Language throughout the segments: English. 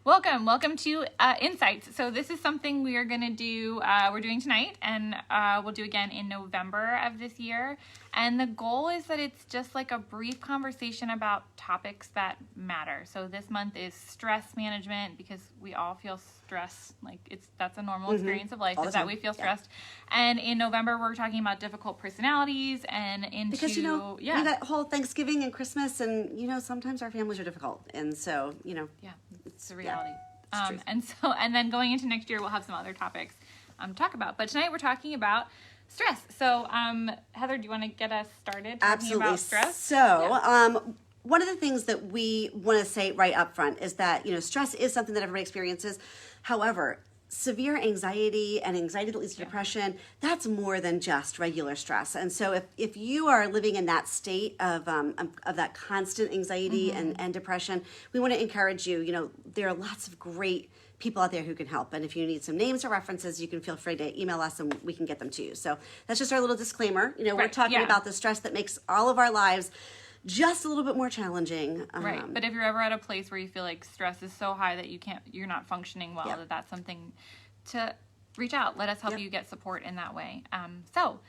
Welcome to Insights. So this is something we are going to do, we're doing tonight, and we'll do again in November of this year. And the goal is that it's just like a brief conversation about topics that matter. So this month is stress management, because we all feel stress. Like that's a normal experience of life, is that we feel stressed. And in November, we're talking about difficult personalities and into... Because, we got whole Thanksgiving and Christmas, and, sometimes our families are difficult. And so, Yeah, it's the reality. Yeah, and then going into next year, we'll have some other topics to talk about. But tonight we're talking about stress. So, Heather, do you want to get us started talking about stress? So, one of the things that we want to say right up front is that, stress is something that everybody experiences. However, severe anxiety and anxiety that leads to depression, that's more than just regular stress. And so if you are living in that state of that constant anxiety and depression, we want to encourage you, there are lots of great people out there who can help. And if you need some names or references, you can feel free to email us and we can get them to you. So that's just our little disclaimer. We're talking about the stress that makes all of our lives just a little bit more challenging. Right. But if you're ever at a place where you feel like stress is so high that you're not functioning well, that's something to reach out. Let us help you get support in that way. But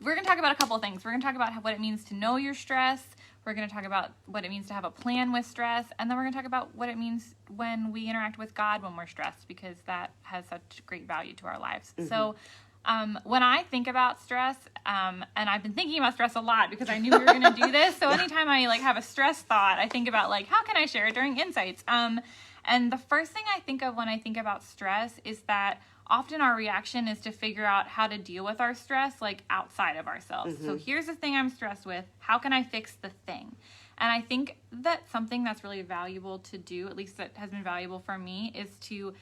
we're going to talk about a couple of things. We're going to talk about what it means to know your stress. We're going to talk about what it means to have a plan with stress. And then we're going to talk about what it means when we interact with God when we're stressed, because that has such great value to our lives. So when I think about stress, and I've been thinking about stress a lot because I knew we were going to do this. So anytime I have a stress thought, I think about how can I share it during Insights? And the first thing I think of when I think about stress is that often our reaction is to figure out how to deal with our stress outside of ourselves. So here's the thing I'm stressed with. How can I fix the thing? And I think that something that's really valuable to do, at least that has been valuable for me, is to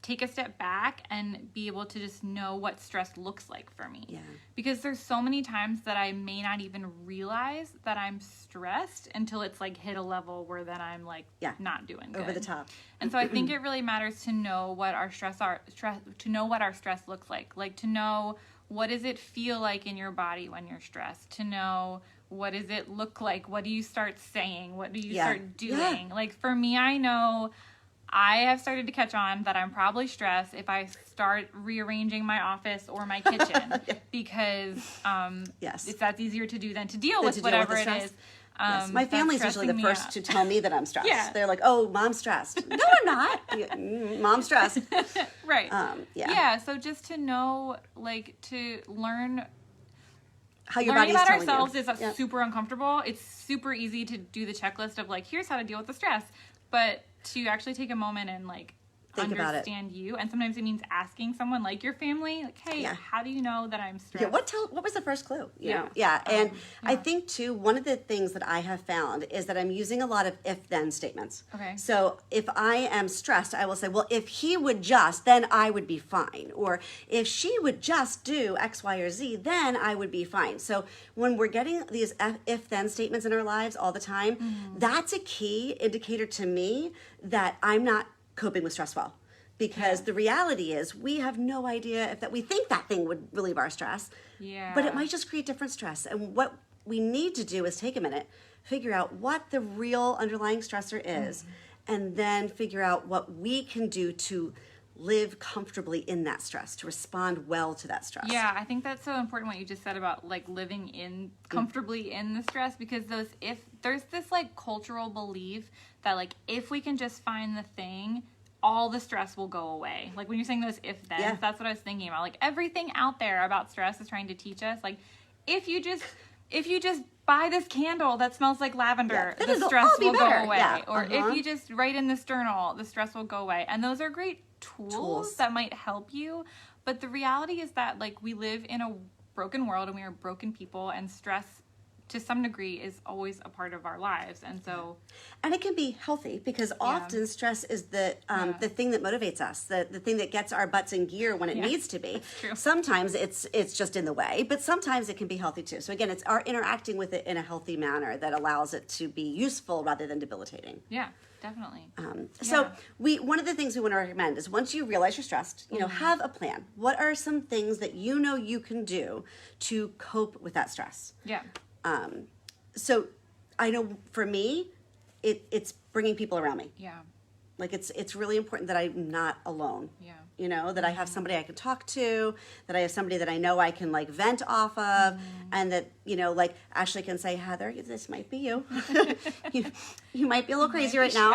take a step back and be able to just know what stress looks like for me. Yeah. Because there's so many times that I may not even realize that I'm stressed until it's hit a level where then I'm not doing good. Over the top. And so I think it really matters to know what our stress looks like to know what does it feel like in your body when you're stressed, to know what does it look like, what do you start saying, what do you start doing. For me, I know I have started to catch on that I'm probably stressed if I start rearranging my office or my kitchen because that's easier to do than to deal with whatever it is. My family's usually the first to tell me that I'm stressed. They're like, "Oh, Mom's stressed." No, I'm not. Mom's stressed. Right. So just to know, to learn how your learning body's about ourselves you. is super uncomfortable. It's super easy to do the checklist of here's how to deal with the stress, but to actually take a moment and think understand you, and sometimes it means asking someone like your family, hey, how do you know that I'm stressed? What was the first clue? And I think too, one of the things that I have found is that I'm using a lot of if-then statements. Okay. So if I am stressed, I will say, well, if he would just, then I would be fine. Or if she would just do X, Y, or Z, then I would be fine. So when we're getting these if-then statements in our lives all the time, that's a key indicator to me that I'm not coping with stress well, because the reality is we have no idea if that we think that thing would relieve our stress, but it might just create different stress. And what we need to do is take a minute, figure out what the real underlying stressor is, and then figure out what we can do to live comfortably in that stress, to respond well to that stress. Yeah, I think that's so important what you just said about living in comfortably in the stress, because there's this cultural belief that if we can just find the thing, all the stress will go away. When you're saying those if-thens, that's what I was thinking about. Everything out there about stress is trying to teach us, if you just buy this candle that smells like lavender, the stress will go away. Or if you just write in this journal, the stress will go away. And those are great tools that might help you. But the reality is that we live in a broken world and we are broken people, and stress to some degree is always a part of our lives. And so, and it can be healthy, because often stress is the thing that motivates us, the thing that gets our butts in gear when it needs to be. Sometimes it's just in the way, but sometimes it can be healthy too. So again, it's our interacting with it in a healthy manner that allows it to be useful rather than debilitating. Yeah, definitely. So one of the things we want to recommend is, once you realize you're stressed, have a plan. What are some things that you can do to cope with that stress? Yeah. So I know for me, it's bringing people around me. Yeah. Like it's really important that I'm not alone. Yeah. You know, that I have somebody I can talk to, that I have somebody that I know I can like vent off of, and that, you know, like Ashley can say, Heather, this might be you. you might be a little crazy right now.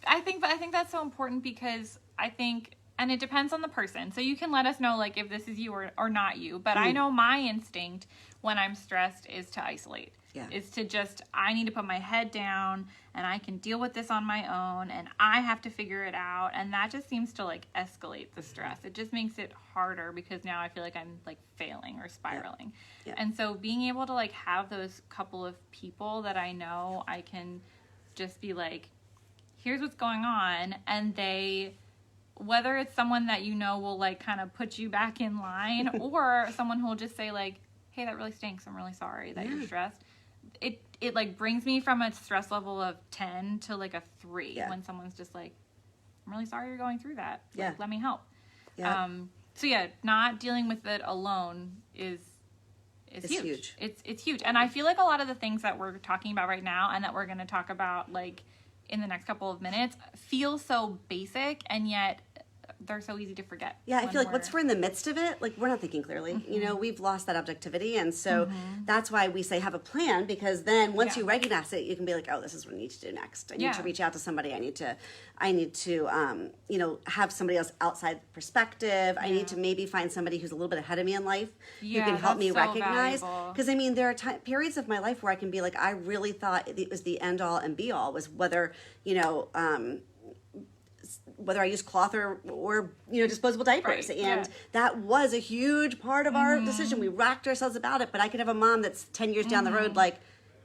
I think that's so important because I think, and it depends on the person. So you can let us know like if this is you or not you. But I know my instinct when I'm stressed is to isolate. Yeah. Is to just, I need to put my head down and I can deal with this on my own and I have to figure it out. And that just seems to like escalate the stress. It just makes it harder because now I feel like I'm like failing or spiraling. Yeah. And so being able to like have those couple of people that I know I can just be like, here's what's going on. And they, whether it's someone that you know will like kind of put you back in line or someone who will just say like, hey, that really stinks. I'm really sorry that you're stressed. It like brings me from a stress level of 10 to like a 3 when someone's just like, I'm really sorry you're going through that. Like, let me help. Yeah. So yeah, not dealing with it alone is huge. It's huge. And I feel like a lot of the things that we're talking about right now and that we're going to talk about like in the next couple of minutes feel so basic, and yet they're so easy to forget. Yeah, I feel like once we're in the midst of it, like we're not thinking clearly. You know, we've lost that objectivity, and so that's why we say have a plan, because then once you recognize it, you can be like, oh, this is what I need to do next. I need to reach out to somebody. I need to you know, have somebody else outside perspective. I need to maybe find somebody who's a little bit ahead of me in life who can help me recognize. Because I mean, there are periods of my life where I can be like, I really thought it was the end all and be all was whether, you know, whether I use cloth or you know, disposable diapers. And that was a huge part of our decision. We rocked ourselves about it, but I could have a mom that's 10 years down the road, like,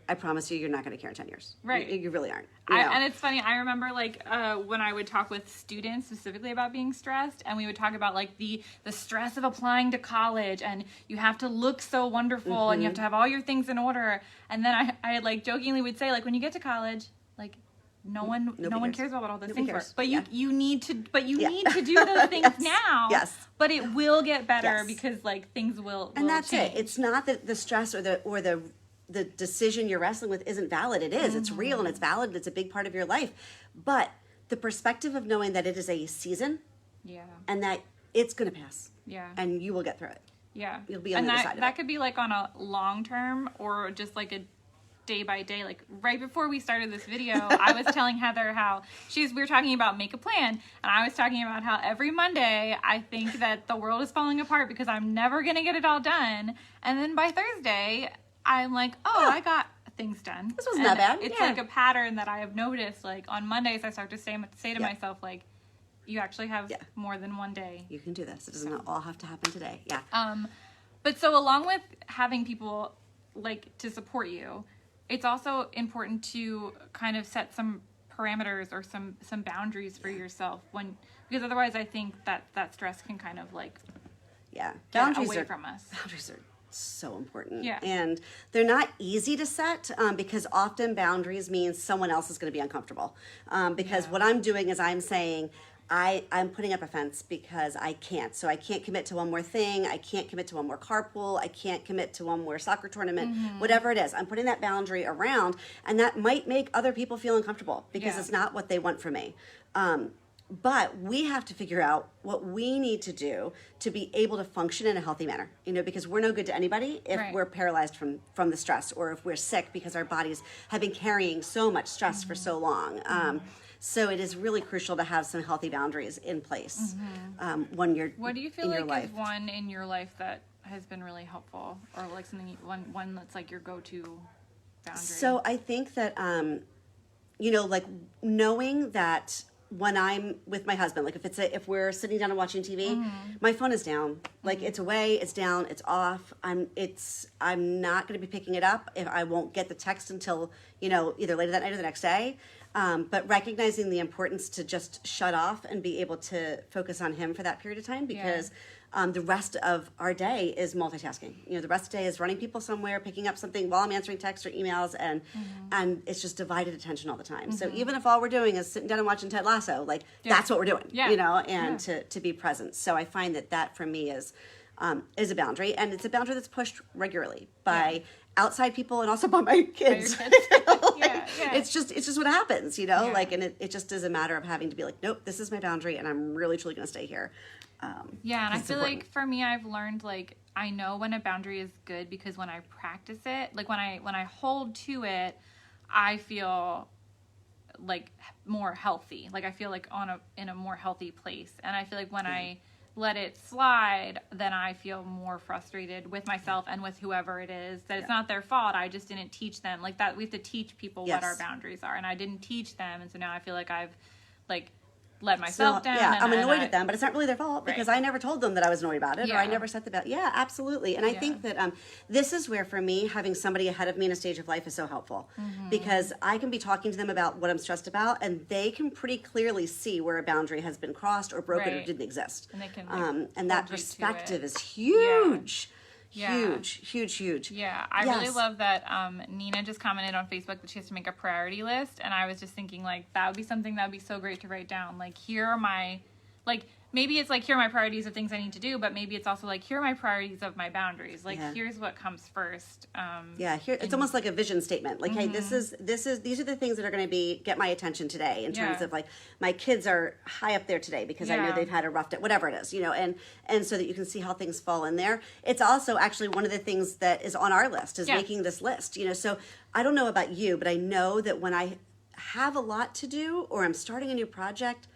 I promise you're not going to care in 10 years. Right. You really aren't. And it's funny, I remember like when I would talk with students specifically about being stressed, and we would talk about like the stress of applying to college, and you have to look so wonderful and you have to have all your things in order. And then I like jokingly would say, like, when you get to college, like, no one cares about all those things. But you need to do those things now. Yes. But it will get better because like things will that's change. it. It's not that the stress or the decision you're wrestling with isn't valid. It is. It's real and it's valid. And it's a big part of your life. But the perspective of knowing that it is a season. Yeah. And that it's going to pass. Yeah. And you will get through it. Yeah. You'll be on the other side of it. That could be like on a long term or just like a day by day. Like right before we started this video, I was telling Heather how we were talking about make a plan, and I was talking about how every Monday I think that the world is falling apart because I'm never gonna get it all done, and then by Thursday I'm like, I got things done. This wasn't that bad. It's like a pattern that I have noticed. Like on Mondays I start to say to myself, like, you actually have more than one day. You can do this. It doesn't all have to happen today. Yeah. But so along with having people like to support you, it's also important to kind of set some parameters or some boundaries for yourself because otherwise I think that stress can kind of like get away from us. Boundaries are so important. Yeah. And they're not easy to set because often boundaries means someone else is going to be uncomfortable. Because what I'm doing is I'm saying, I'm putting up a fence because I can't. So I can't commit to one more thing. I can't commit to one more carpool. I can't commit to one more soccer tournament, whatever it is. I'm putting that boundary around, and that might make other people feel uncomfortable because it's not what they want from me. But we have to figure out what we need to do to be able to function in a healthy manner, you know, because we're no good to anybody if we're paralyzed from the stress, or if we're sick because our bodies have been carrying so much stress for so long. So it is really crucial to have some healthy boundaries in place when you're What do you feel in like your life. is one in your life that has been really helpful, or like something one that's like your go-to boundary? So I think that you know, like knowing that when I'm with my husband, like if we're sitting down and watching TV, my phone is down. Like it's away, it's down, it's off. I'm not going to be picking it up if I won't get the text until, you know, either later that night or the next day. But recognizing the importance to just shut off and be able to focus on him for that period of time, because the rest of our day is multitasking. You know, the rest of the day is running people somewhere, picking up something while I'm answering texts or emails, and it's just divided attention all the time. So even if all we're doing is sitting down and watching Ted Lasso, like that's what we're doing, you know, and to be present. So I find that for me is a boundary, and it's a boundary that's pushed regularly by outside people and also by my kids. Yeah. It's just what happens, like, and it just is a matter of having to be like, nope, this is my boundary and I'm really truly going to stay here. And I feel like for me, I've learned, like, I know when a boundary is good because when I practice it, like when I hold to it, I feel like more healthy. Like I feel like in a more healthy place. And I feel like when I let it slide, then I feel more frustrated with myself and with whoever it is, that it's not their fault. I just didn't teach them like that. We have to teach people what our boundaries are, and I didn't teach them. And so now I feel like I've like let myself down. Yeah, I'm annoyed at them, but it's not really their fault because I never told them that I was annoyed about it, or I never set the boundary. Yeah, absolutely. And I think that this is where, for me, having somebody ahead of me in a stage of life is so helpful, because I can be talking to them about what I'm stressed about, and they can pretty clearly see where a boundary has been crossed or broken or didn't exist. And they can, and that perspective is huge. Huge. Yeah, I really love that Nina just commented on Facebook that she has to make a priority list, and I was just thinking, like, that would be something that would be so great to write down. Like, here are my, like, maybe it's like, here are my priorities of things I need to do, but maybe it's also like, here are my priorities of my boundaries. Like, here's what comes first. Here it's almost like a vision statement. Like, hey, these are the things that are going to get my attention today, in terms of, like, my kids are high up there today because I know they've had a rough day, whatever it is, and so that you can see how things fall in there. It's also actually one of the things that is on our list is making this list, so I don't know about you, but I know that when I have a lot to do or I'm starting a new project,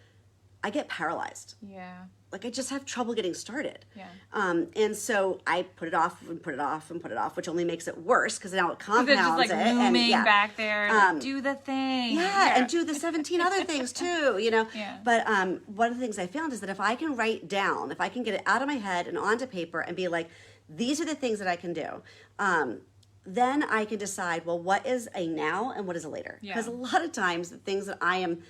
I get paralyzed. Yeah. Like, I just have trouble getting started. Yeah. And so I put it off and put it off and put it off, which only makes it worse because now it compounds it's just, like, it. Looming back there. Like, do the thing. And do the 17 other things too, Yeah. But one of the things I found is that if I can write down, if I can get it out of my head and onto paper and be like, these are the things that I can do, then I can decide, well, what is a now and what is a later? Because a lot of times the things that I am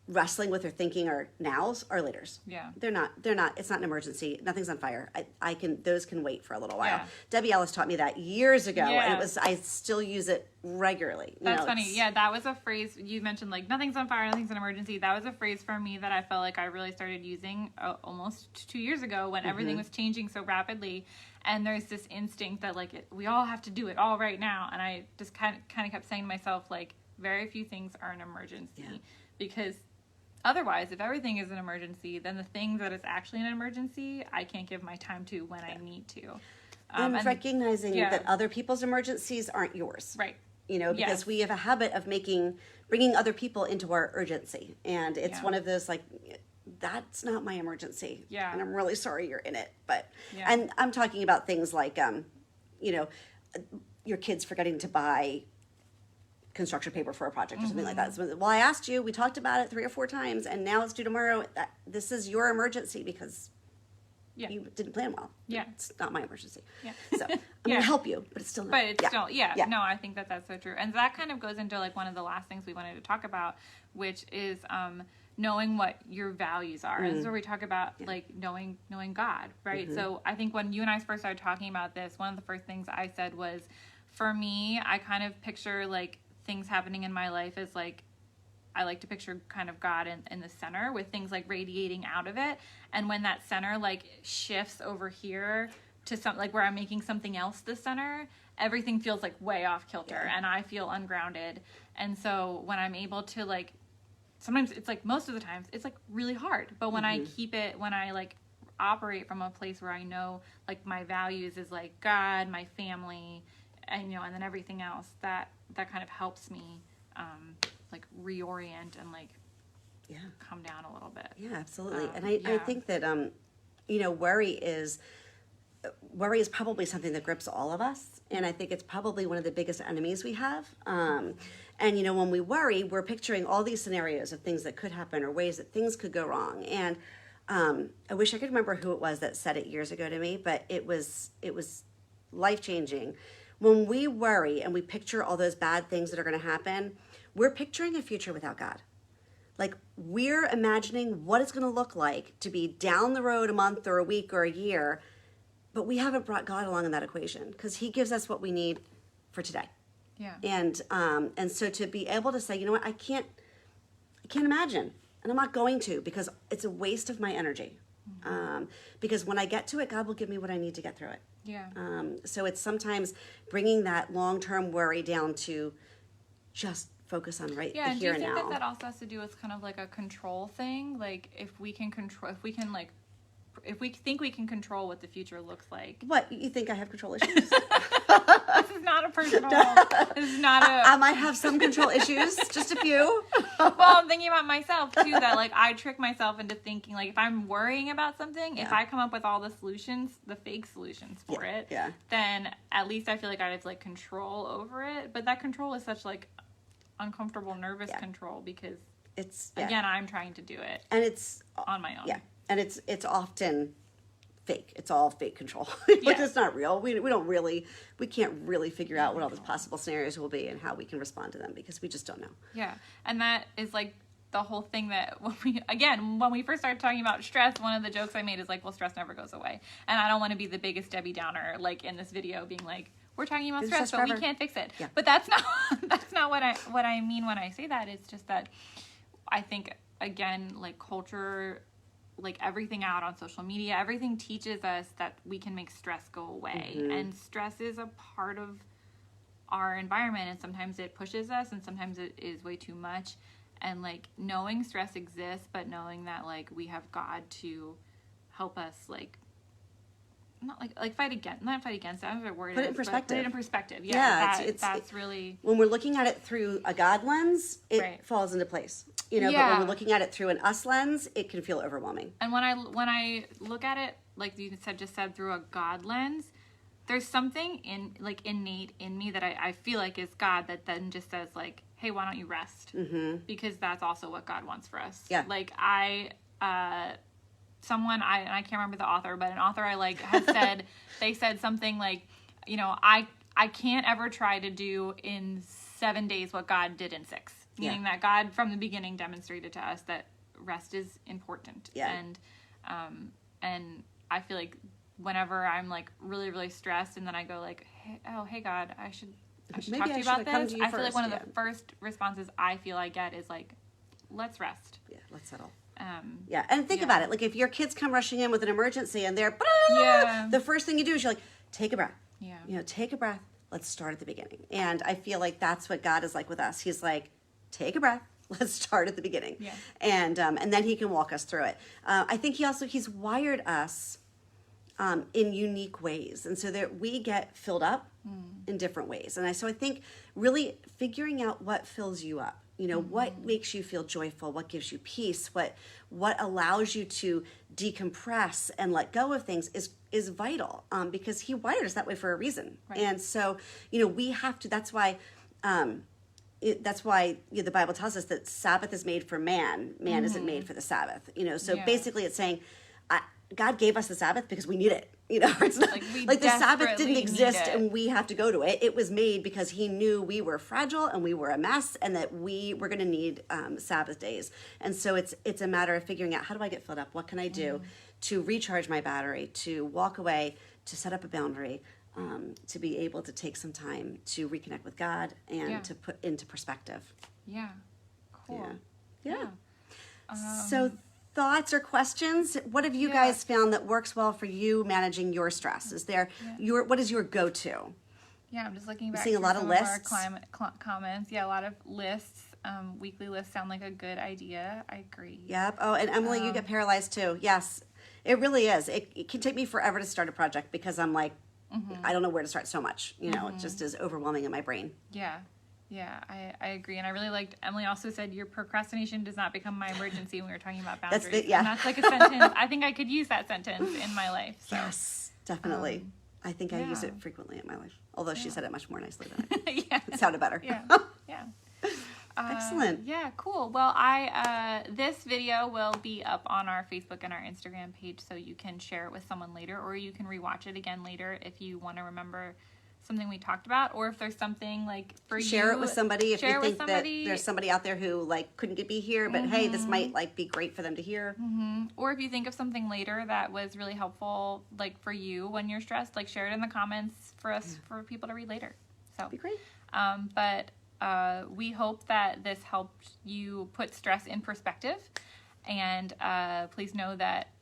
wrestling with or thinking are nows are laters. Yeah. They're not, it's not an emergency. Nothing's on fire. Those can wait for a little while. Yeah. Debbie Ellis taught me that years ago, and I still use it regularly. That's funny. Yeah, that was a phrase you mentioned, like, nothing's on fire, nothing's an emergency. That was a phrase for me that I felt like I really started using almost 2 years ago when everything was changing so rapidly. And there's this instinct that, like, we all have to do it all right now. And I just kind of kept saying to myself, like, very few things are an emergency. Because otherwise, if everything is an emergency, then the thing that is actually an emergency, I can't give my time to when I need to. And recognizing that other people's emergencies aren't yours. Right. Because we have a habit of bringing other people into our urgency. And it's one of those, like, that's not my emergency. Yeah. And I'm really sorry you're in it. But, and I'm talking about things like, your kids forgetting to buy construction paper for a project or something like that. So, well, I asked you, we talked about it 3 or 4 times, and now it's due tomorrow. This is your emergency because you didn't plan well. Yeah. It's not my emergency. Yeah. So I'm going to help you, but it's still not. But it's still, no, I think that's so true. And that kind of goes into, like, one of the last things we wanted to talk about, which is knowing what your values are. And this is where we talk about, like, knowing God, right? So I think when you and I first started talking about this, one of the first things I said was, for me, I kind of picture, like, things happening in my life as, like, I like to picture kind of God in the center with things, like, radiating out of it. And when that center, like, shifts over here to some, like, where I'm making something else the center, everything feels, like, way off kilter and I feel ungrounded. And so when I'm able to, like, sometimes it's, like, most of the times it's, like, really hard. But when I keep it, when I, like, operate from a place where I know, like, my values is, like, God, my family, and, and then everything else, that kind of helps me, like, reorient and, like, come down a little bit. Yeah, absolutely. And I think that, worry is probably something that grips all of us. And I think it's probably one of the biggest enemies we have. And, when we worry, we're picturing all these scenarios of things that could happen or ways that things could go wrong. And I wish I could remember who it was that said it years ago to me, but it was life-changing. When we worry and we picture all those bad things that are going to happen, we're picturing a future without God. Like, we're imagining what it's going to look like to be down the road a month or a week or a year, but we haven't brought God along in that equation because he gives us what we need for today. Yeah. And so to be able to say, you know what, I can't imagine, and I'm not going to, because it's a waste of my energy. Because when I get to it, God will give me what I need to get through it. Yeah. So it's sometimes bringing that long-term worry down to just focus on the and here and now. do you think that also has to do with kind of like a control thing? Like if we think we can control what the future looks like. What, you think I have control issues? This is not a personal. This is not a. I might have some control issues, just a few. Well, I'm thinking about myself too. That like I trick myself into thinking like if I'm worrying about something, if I come up with all the solutions, the fake solutions for it, then at least I feel like I have like control over it. But that control is such like uncomfortable, nervous control because it's again I'm trying to do it and it's on my own. Yeah, and it's often fake. It's all fake control. Like it's not real. We can't really figure out what all the possible scenarios will be and how we can respond to them because we just don't know. Yeah, and that is like the whole thing that when we first started talking about stress, one of the jokes I made is like, well, stress never goes away, and I don't want to be the biggest Debbie Downer like in this video being like, we're talking about stress, but we can't fix it. Yeah. But that's not what I mean when I say that. It's just that I think again like culture. Like everything out on social media, everything teaches us that we can make stress go away. And stress is a part of our environment, and sometimes it pushes us and sometimes it is way too much. And like knowing stress exists, but knowing that like we have God to help us like not fight against I don't know what word put it in perspective. Put it in perspective. Yeah, that's really when we're looking at it through a God lens, it falls into place. But when we're looking at it through an us lens, it can feel overwhelming. And when I look at it, like you said through a God lens, there's something innate in me that I feel like is God that then just says like, hey, why don't you rest? Because that's also what God wants for us. Yeah. Like I can't remember the author, but an author I like has said they said something like, I can't ever try to do in 7 days what God did in 6. Meaning that God from the beginning demonstrated to us that rest is important. Yeah. And I feel like whenever I'm like really, really stressed and then I go like, hey God, I should talk to you about this. I feel like one of the first responses I feel I get is like, let's rest. Yeah, let's settle. And think about it. Like if your kids come rushing in with an emergency and they're the first thing you do is you're like, take a breath. Yeah. Take a breath. Let's start at the beginning. And I feel like that's what God is like with us. He's like, take a breath. Let's start at the beginning. Yeah. And then he can walk us through it. I think he's wired us in unique ways. And so that we get filled up in different ways. And so I think really figuring out what fills you up. What makes you feel joyful, what gives you peace, what allows you to decompress and let go of things is vital because he wired us that way for a reason. Right. And so, we have to, that's why the Bible tells us that Sabbath is made for man. Man isn't made for the Sabbath. So basically it's saying God gave us the Sabbath because we need it. It's not like the Sabbath didn't exist and we have to go to it. It was made because he knew we were fragile and we were a mess and that we were going to need Sabbath days. And so it's a matter of figuring out, how do I get filled up? What can I do to recharge my battery, to walk away, to set up a boundary, to be able to take some time to reconnect with God and to put into perspective. Yeah. Cool. Yeah. So thoughts or questions? What have you guys found that works well for you managing your stress? Is there what is your go-to? Yeah, I'm just looking back. Seeing a lot of lists. Our comments. Yeah, a lot of lists. Weekly lists sound like a good idea. I agree. Yep. Oh, and Emily, you get paralyzed too. Yes, it really is. It can take me forever to start a project because I'm like, I don't know where to start so much. It just is overwhelming in my brain. Yeah, I agree. And I really liked, Emily also said, your procrastination does not become my emergency when we were talking about boundaries. And that's like a sentence. I think I could use that sentence in my life. So. Yes, definitely. I think I use it frequently in my life. Although she said it much more nicely than I did. It sounded better. Yeah. Excellent. Yeah, cool. Well, this video will be up on our Facebook and our Instagram page, so you can share it with someone later, or you can rewatch it again later if you want to remember something we talked about, or if there's something like for share it with somebody if you think that there's somebody out there who like couldn't be here, but hey, this might like be great for them to hear. Or if you think of something later that was really helpful, like for you when you're stressed, like share it in the comments for us for people to read later. So that'd be great. But we hope that this helped you put stress in perspective, and please know that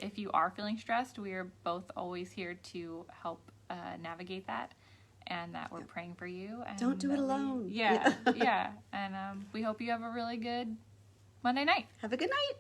if you are feeling stressed, we are both always here to help navigate that. and that we're praying for you. And don't do it alone. Yeah. And we hope you have a really good Monday night. Have a good night.